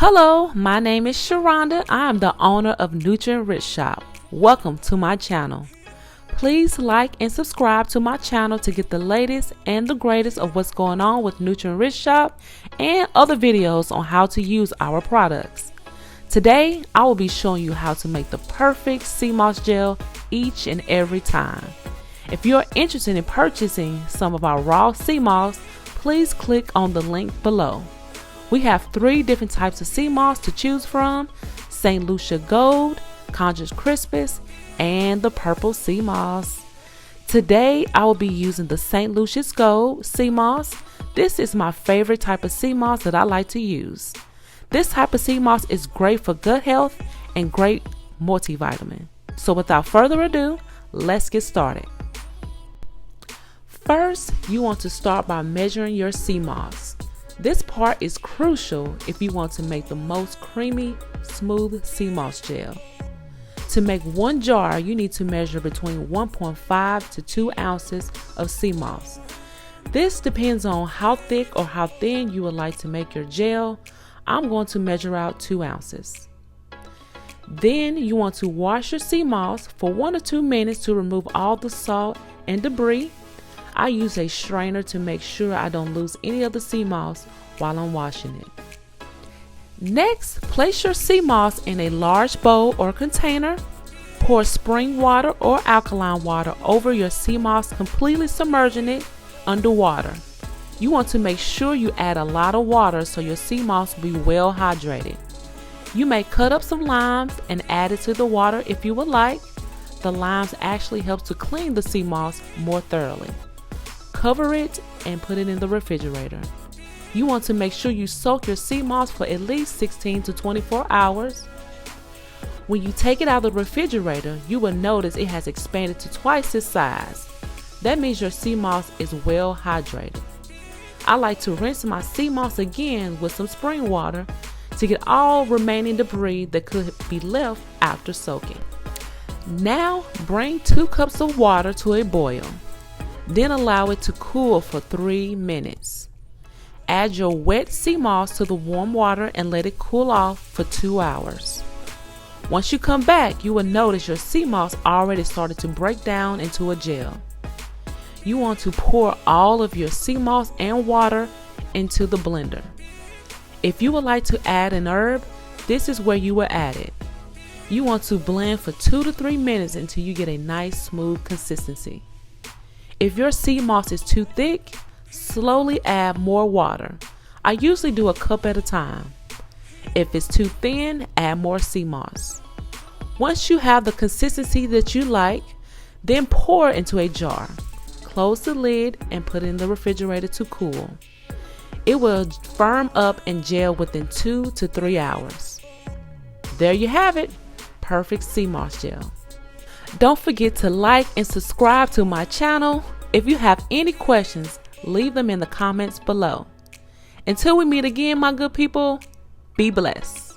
Hello, my name is Sharonda. I am the owner of Nutrient Shop. Welcome to my channel. Please like and subscribe to my channel to get the latest and the greatest of what's going on with Nutrient Shop and other videos on how to use our products. Today, I will be showing you how to make the perfect sea moss gel each and every time. If you're interested in purchasing some of our raw sea moss, please click on the link below. We have 3 different types of sea moss to choose from: St. Lucia Gold, Chondrus Crispus, and the purple sea moss. Today I will be using the St. Lucia's Gold sea moss. This is my favorite type of sea moss that I like to use. This type of sea moss is great for gut health and great multivitamin. So without further ado, let's get started. First, you want to start by measuring your sea moss. This part is crucial if you want to make the most creamy, smooth sea moss gel. To make 1 jar, you need to measure between 1.5 to 2 ounces of sea moss. This depends on how thick or how thin you would like to make your gel. I'm going to measure out 2 ounces. Then you want to wash your sea moss for 1 or 2 minutes to remove all the salt and debris. I use a strainer to make sure I don't lose any of the sea moss while I'm washing it. Next, place your sea moss in a large bowl or container. Pour spring water or alkaline water over your sea moss, completely submerging it underwater. You want to make sure you add a lot of water so your sea moss will be well hydrated. You may cut up some limes and add it to the water if you would like. The limes actually helps to clean the sea moss more thoroughly. Cover it and put it in the refrigerator. You want to make sure you soak your sea moss for at least 16 to 24 hours. When you take it out of the refrigerator, you will notice it has expanded to twice its size. That means your sea moss is well hydrated. I like to rinse my sea moss again with some spring water to get all remaining debris that could be left after soaking. Now bring 2 cups of water to a boil. Then allow it to cool for 3 minutes. Add your wet sea moss to the warm water and let it cool off for 2 hours. Once you come back, you will notice your sea moss already started to break down into a gel. You want to pour all of your sea moss and water into the blender. If you would like to add an herb, this is where you will add it. You want to blend for 2 to 3 minutes until you get a nice smooth consistency. If your sea moss is too thick, slowly add more water. I usually do a cup at a time. If it's too thin, add more sea moss. Once you have the consistency that you like, then pour it into a jar. Close the lid and put it in the refrigerator to cool. It will firm up and gel within 2 to 3 hours. There you have it, perfect sea moss gel. Don't forget to like and subscribe to my channel. If you have any questions, leave them in the comments below. Until we meet again, my good people, be blessed.